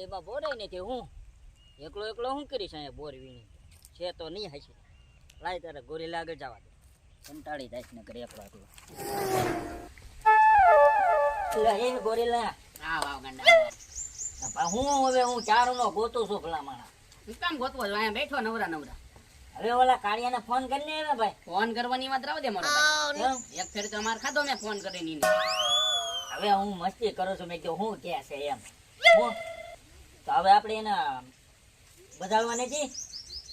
વાડીમાં બોરે નથી હું એકલો એકલો શું કરીશ અહીંયા બોર વીણી છે તો નહીં હાસી લાય તારે ગોરીલા આગળ જવા દે કંટાળી જાય ને કરે એકલો એકલો એ ગોરીલા હા વાવ ગંડા હું હવે હું ચારું નો ગોતું છું ભલા માણા હું કામ ગોતવો છો અહીંયા બેઠો નવરા નવરા હવે ઓલા કાળિયાને ફોન કરીને આવે ભાઈ ફોન કરવાની વાત રાવ દે મારો ભાઈ એક ફેર તો અમાર ખાધો મેં ફોન કરીને ઈને. હવે હું મસ્તી કરું છું મેં કીધું હું કે છે એમ હું તો હવે આપણે એના બધાડવા નથી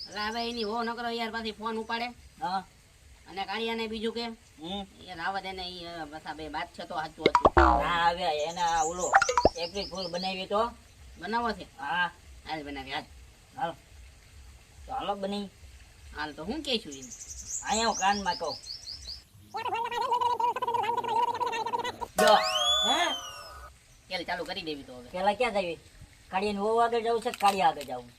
એટલે હવે એની હો નકરો યાર પાછી ફોન ઉપાડે હા અને કાળિયાને બીજું કે હમ યાર આવા દે ને ઈ બસા બે વાત છે તો સાચું હતું હા હવે એના ઓલો એપ્રિલ ફૂલ બનાવી તો બનાવો છે હા હાલ બનાવી હાલ હાલો તો હાલો બની હાલ તો હું કે છું એને અહીંયા હું કાનમાં કહું જો હે કેલ ચાલુ કરી દેવી તો હવે પેલા ક્યાં જવી કાળિયાની વહુ આગળ જવું છે કે કાળિયા આગળ જવું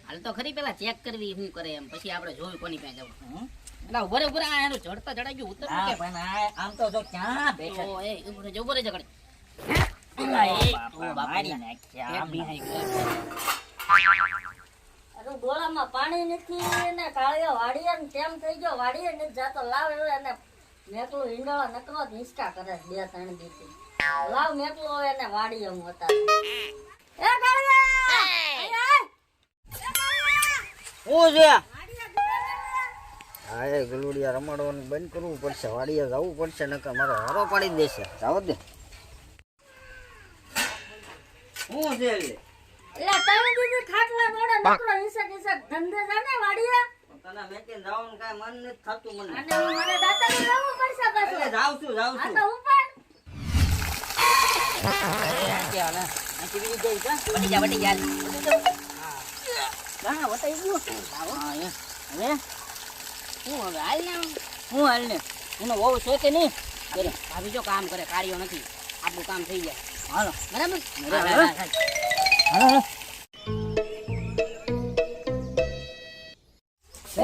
હાલ તો ખરી પેલા ચેક કરવી શું કરે એમ પછી આપણે જોયું કોની પાસે જવું હમ? એટલે ઉભરે ઉભરે આ એનું ચડતા ચડાઈ ગયું ઉતર હા પણ આમ તો જો ક્યાં બેઠા ઓ એ ઉભરે જો ઉભરે જગડે બાપા, મારી નાખ્યા આમ ના. અરે ગોળામાં પાણી નથી ને કાળિયો વાડીએ ને તેમ થઈ ગયો વાડીએ નથી જાતો લાવ એને મેકલું ઈંડળો નકરો જ હિંચકા કરે છે 2-3 દીથી લાવ મેકલું એને વાડીએ હું હતા એ કાળિયા આય હું છે હા એ ગલુડિયા રમાડવાનું બંધ કરવું પડશે વાડીએ જવું પડશે નકર મારો હારો પાડી દેશે જાવ દે હું છે એટલે તમે દીદી ખાટલા મોડે નકરો હિંચક ધંધે જાને વાડીએ તને મેકીને જવાનું કાંઈ મન નથી થતું મને અને મને દાતાને લાવવું પડશે એટલે પાછું જાઉં છું આ તો ઉપર વટી જા વટી જા હા વટાઈ ગયું હા એ હવે હું હવે હાલ ને હું હાલ ને એનો વહુ છે કે નહીં કરે ભાભી જો કામ કરે કાર્યો નથી આપણું કામ થઈ જાય હાલો બરાબર હાલો. હાલો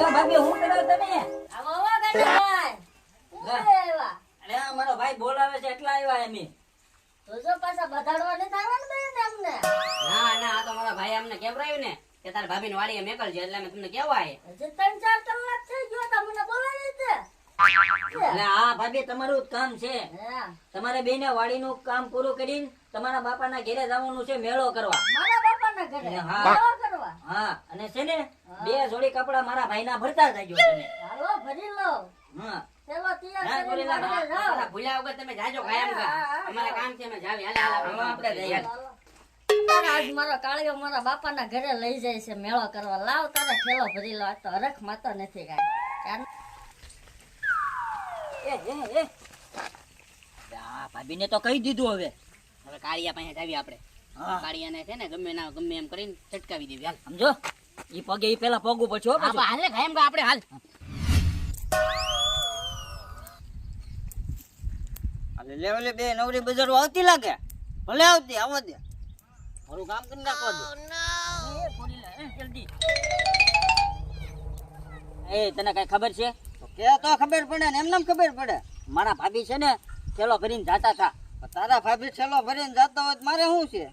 ભાભી હું કરો તમે આવો આવો ગાડીભાઈ એવા અરે આ મારો ભાઈ બોલાવે છે એટલા આવ્યા એમ તો જો પાછા બધાડવા નથી આવવાનું ભાઈ અમને ના ના આ તો મારા ભાઈ અમને કેવરાયું ને કે તાર ભાભીને વાડીએ મેકલ છે એટલે અમે તમને કેવા આયે હજી 3-4 કલાક થઈ ગયો તમને બોલાવી દે એટલે આ ભાભી તમારું જ કામ છે હા તમારે બેને વાડીનું કામ પૂરું કરીને તમારા બાપાના ઘરે જવાનું છે મેળો કરવા મારા બાપાના ઘરે હા. મેળો કરવા હા અને છે ને 2 જોડી કપડા મારા ભાઈના ભરતા જજો તમે હાલો ભરી લો હા ચલો હા, તૈયાર ગોરીલા, કરીને વાડીએ જાઓ. અમારા ભૂલ્યા વગર તમે જાજો કાયમ કા અમારે કામ છે અમે જાવી હાલે હાલે હાલો, આપણે જઈએ. હાલો. તારે આજ મારો કાળિયો મારા બાપાના ઘરે લઈ જાય છે મેળો કરવા લાવ તારે ઠેલો ભરી લો આજ તો હરખ માતો નથી કાંઈ એ આ ભાભીને તો કહી દીધું હવે હવે કાળિયા પાસે જાવી આપણે હા કાળિયાને છે ને ગમે ના ગમે એમ કરીને ચટકાવી દેવી હાલ સમજો ઈ પગે ઈ પેલા પગું પછી હો હા પાછું. હાલે કાયમ કા આપણે હાલ અલે લેવલે બે નવરી બજારો આવતી લાગે ભલે આવતી આવવા દે મારું કામ કરી નાખવા દે એ ગોરીલા, જલ્દી એ તને કઈ ખબર છે તો કે તો ખબર પડે ને એમને ખબર પડે મારા ભાભી છે ને થેલો ભરીને જાતા હતા પણ તારા ભાભી છેલ્લો ભરીને જતા હોય તો મારે શું છે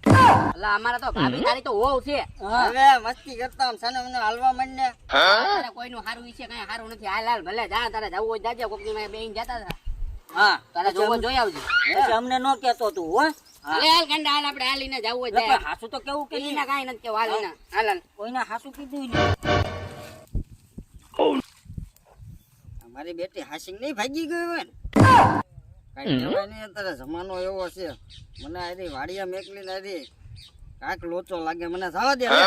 એટલે અમારે તો ભાભી તારી તો હોવ છે હવે મસ્તી કરતા આમ સાને મને હાલવા માંડને તારે કોઈનું હારું વિશે કઈ હારું નથી હાલ હાલ ભલે જા તારે જવું હોય જાજે કોક ની બેહીને જતા હતા હા તારે જોવો જોઈ આવજો પછી અમને નો કેતો તું હો હાલે હાલ ગંડા હાલ આપણે હાલીને જવું હોય એટલે જાય હાસુ તો કેવું કે એના કાંઈ નથી કેવું હાલ એના હાલ હાલ કોઈના હાસુ કીધું ય નહીં. મારી બેટી હાસિંગ નહીં ભાગી ગઈ હોય ને કઈ કહેવાય નહીં અત્યારે જમાનો એવો છે મને આરી વાડિયા મેકલી ને આરી કાંઈક લોચો લાગે મને જવા દે હવે.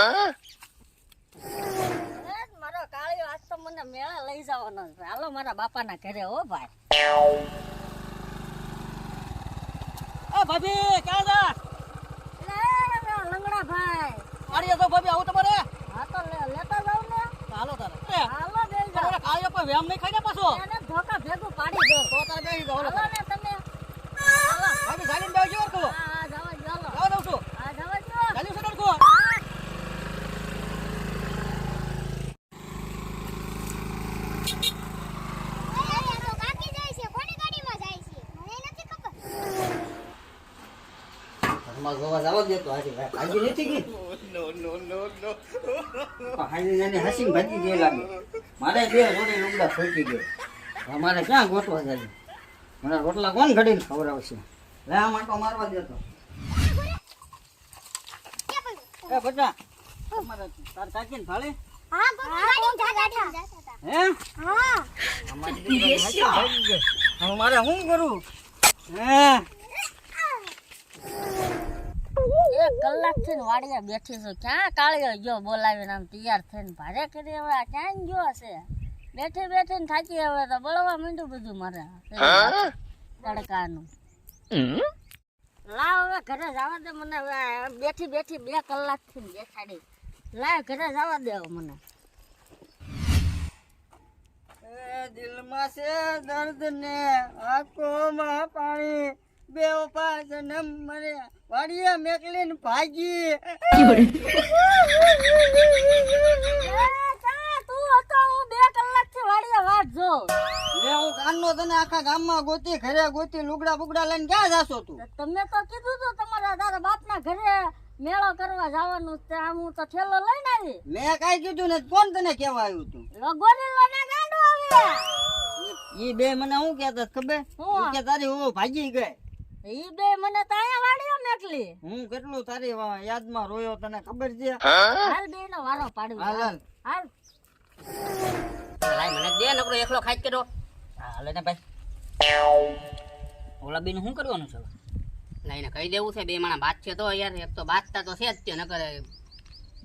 અરે, મારો કાળિયો આજ તો મને મેળા લઈ જવાનો છે હાલો મારા બાપાના ઘરે હો ભાઈ એ ભાભી ક્યાં જા લંગડા ભાઈ વાડીએ તો ભાભી આવું તમારે હા તો લેતા જાવ ને હાલો તારે હાલો બેન જાઓ કાળિયો પણ વ્યામ નહીં ખાઈ ને પાછો એને ધોકા ભેગું પાડી દો તો તારે બેસી જાઓ હાલો ને તમે હાલો ભાભી જાલીને બેસજો કો હા જવા ચાલો જાવ દઉં છું હા જવા જો જાલી છે કો અમારે જોવા જવા દેતો હાજી ભાઈ હાજી નથી ગઈ હાજી નાની હસીને ભાગી ગઈ લાગે મારે બે જોડી લુગડા ફેંકી ગયો અમારે ક્યાં ગોતવા જાય મને રોટલા કોણ ઘડીને ખવડાવશે લે આ માટો મારવા દેતો એ બટા તમારે તાર કાકીને થાળી હે અમારી દીકરી હસી ભાગી ગઈ હવે મારે શું કરું હે 1 કલાકથી ને વાડીએ બેઠી છું ક્યાં કાળિયો ગયો બોલાવીને આમ તૈયાર થઈને ભારે કરી હવે આ ક્યાં ગયો હશે બેઠી બેઠીને થાકી હવે તો બળવા માંડ્યું બધું મારે તડકાનું લાવ હવે ઘરે જવા દે મને હવે બેઠી બેઠી 2 કલાકથી બેઠાડી લાવ ઘરે જવા દે હવે મને એ દિલમાં છે દર્દ ને આંખોમાં પાણી બે ઉભા જન્મ મરે વાડીએ મેકલીને ભાગી તું હતો હું 2 કલાકથી વાડીએ વાટ જો લે હું કાનનો તને આખા ગામમાં ગોતી ઘરે ગોતી લુગડા બુગડા લઈને ક્યાં જાશો તું તમે તો કીધું તું તમારા તારા બાપના ઘરે મેળો કરવા જવાનું છે આમ હું તો ઠેલો લઈને આવી મેં કાઈ કીધું ને કોણ તને કેવા આવ્યું તું લગોની લોને ગાંડો આવે ઈ બે મને શું કહેતા ખબર હું? ઈ કે તારી હું ભાગી ગઈ ઈ બે મને તો અહીંયા વાડીએ મેકલી હું કેટલું તારી યાદમાં રોયો તને ખબર છે હાલ બે નો વારો પાડ્યો હાલ હાલ હાલ લાય મને દે નકરો એકલો ખાઈ જ કર્યો હાલે ને ભાઈ ઓલા બેન શું કરવાનું છે હવે? લાઈને કહી દેવું છે બે માણા બાત છે તો યાર એક તો બાતતા તો છે જ તે નકર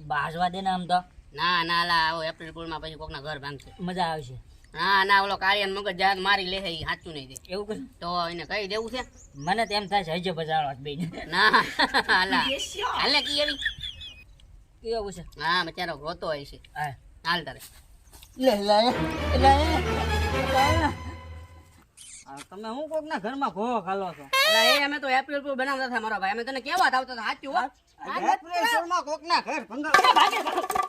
બાજવા દે ને આમ તો ના ના લા આવો એપ્રિલ પૂરમાં પછી કોકના ઘર ભાંગશે મજા આવશે ના ના ઓલો કાળિયાન મગજ જાત મારી લે ઈ સાચું નહીં દે એવું કર તો એને કહી દેવું છે મને તો એમ થાય છે હજે બજાડવા બેન ના હાલા હાલે કી એવી કેવું છે હા બચારો રોતો હોય છે હા હાલ તારે લે લે તમે હું કોક ના ઘરમાં ભો ખાલો છો અલા એ અમે તો એપ્રિલ પૂર બનાવતા હતા મારો ભાઈ અમે તને કેવા આવતા હતા સાચું હો એપ્રિલ 16 માં કોક ના ઘર ભંગા